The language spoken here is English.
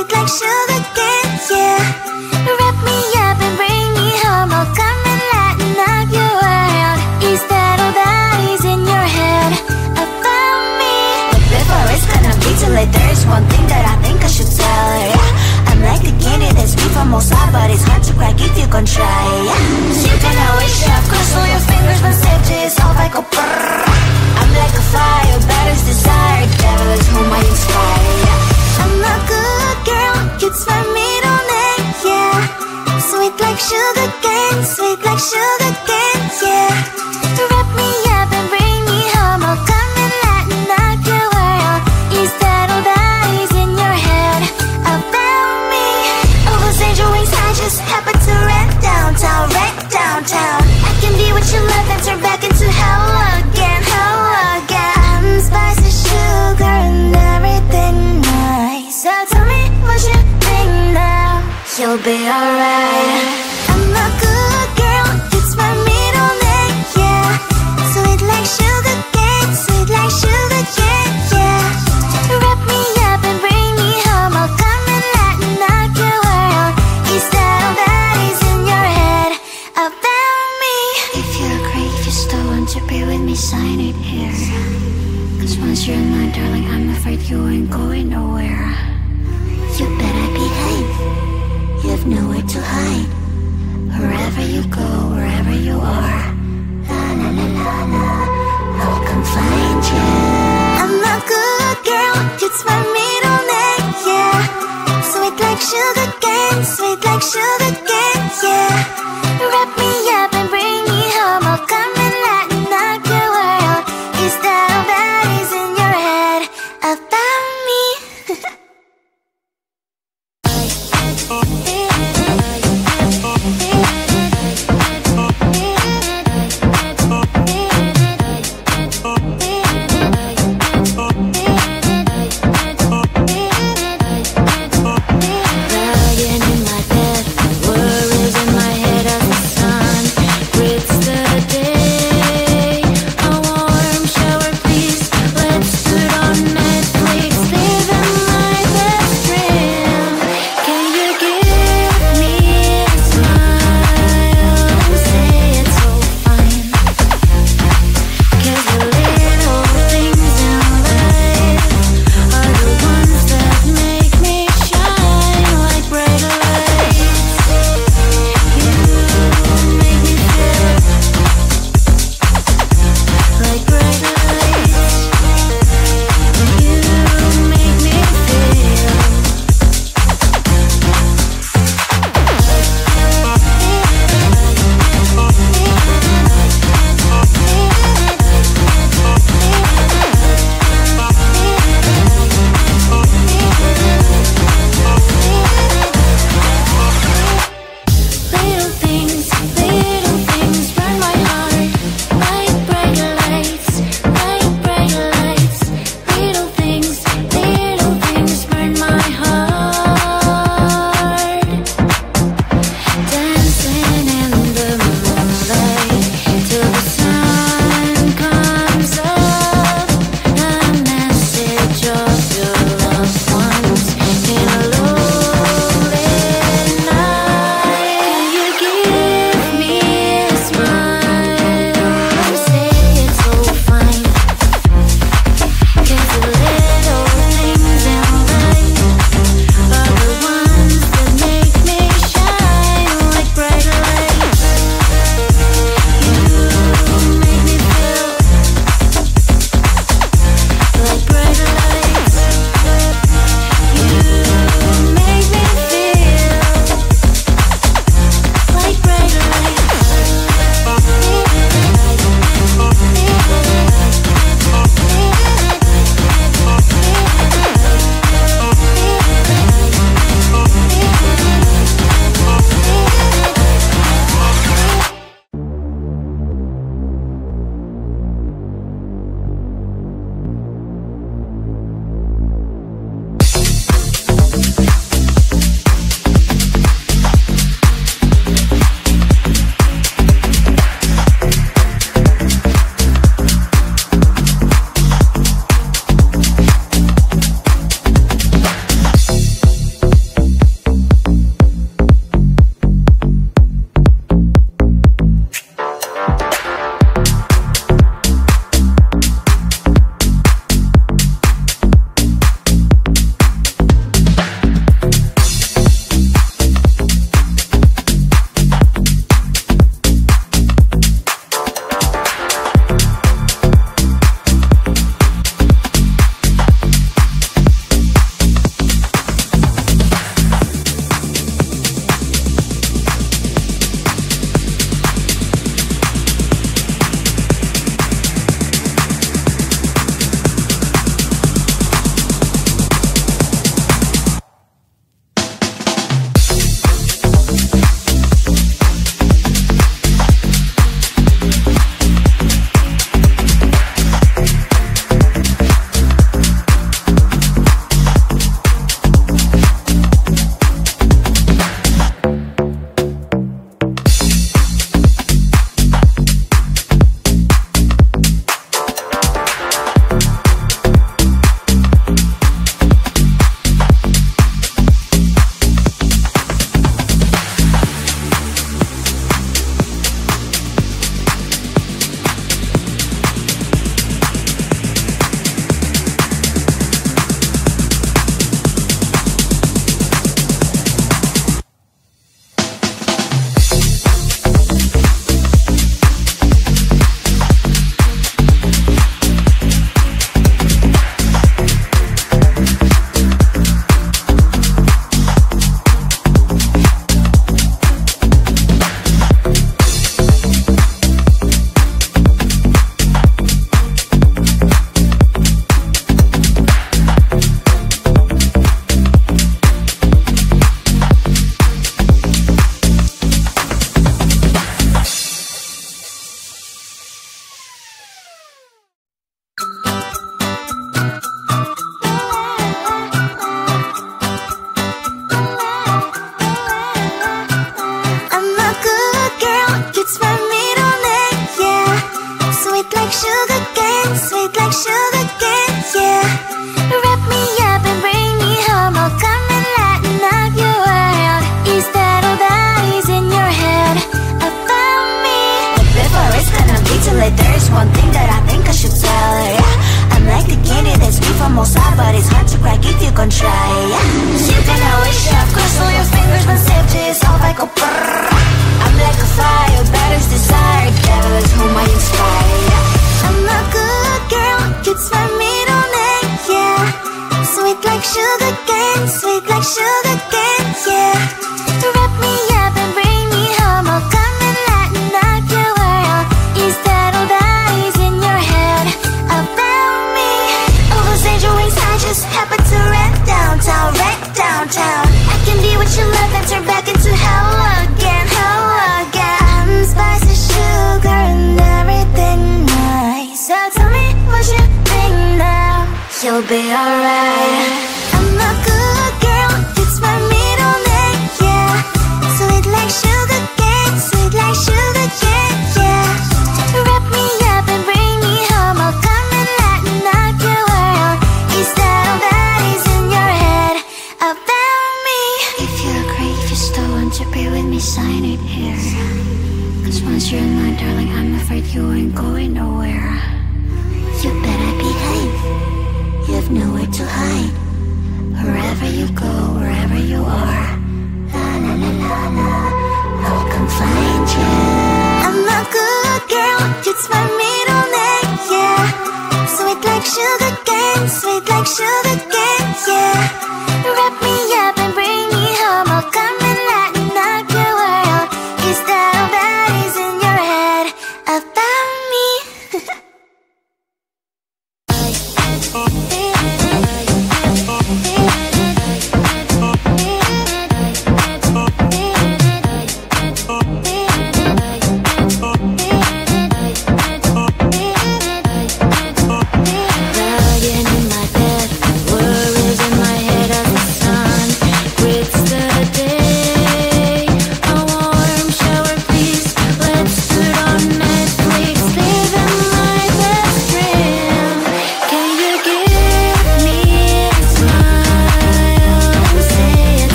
sweet like sugar cane, yeah. Wrap me up and bring me home. I'll come and lighten up your world. Is that all that is in your head about me? But before it's gonna be too late, there's one thing that I think I should tell her, yeah. I'm like the candy that's sweet from outside, but it's hard to crack if you can try, yeah. So you can always shove, cross all your fingers when safety is off, I go brrrr. I'm like a fire, batter's desire, devil is whom I inspire, yeah. I'm a good girl, it's my middle name, yeah. Sweet like sugar cane, sweet like sugar cane, yeah. Wrap me up and bring me home. I'll come and lighten up your world. Is that all that is in your head about me? Oh, those angel wings, I just happen to rent downtown, wreck downtown. I can be what you love and turn back into hell again, hell again. Spicy sugar and everything nice. So tell me what you think now. You'll be alright. I'm a good girl, it's my middle name, yeah. Sweet like sugar cane, sweet like sugar cane, yeah. Wrap me up and bring me home. I'll come and lighten up your world. Is that all that is in your head about me? If you agree, if you still want to be with me, sign it here. Cause once you're mine, darling, I'm afraid you ain't going nowhere. You better behave, you have nowhere to hide. Wherever you go, wherever you are, la la la la la, I'll come find you. I'm a good girl, it's my middle name, yeah. Sweet like sugar cane, sweet like sugar cane, yeah. Wrap me up and bring me home. I'll come and lighten up your world. Is that all that is in your head about me? one thing that I think I should tell her, yeah. I'm like the candy that's sweet from outside, but it's hard to crack if you can try, yeah. You can always have crossed all your fingers, but safety is all like a brrrr. I'm like a fire, battles desire, devil is whom I inspire, yeah. I'm a good girl, it's my middle name, yeah. Sweet like sugar cane, sweet like sugar cane, yeah. Wrap me up and bring me home, I'll come and lighten up your world. Is that all that is in your head about me? All those angel wings I just happen to rent downtown, wreck downtown. I can be what you love and turn back into hell again, hell again. I'm spicy sugar and everything nice. So tell me what you think now, you'll be alright. I'm a good girl, it's my middle name, yeah. Sweet like sugar cane, sweet like sugar cane, yeah. Wrap me up and bring me home, I'll come and lighten up your world. Is that all that is in your head about me? If you agree, if you still want to be with me, sign it here. Cause once you're in mine, darling, I'm afraid you ain't going nowhere. You better behave, you have nowhere to hide. Wherever you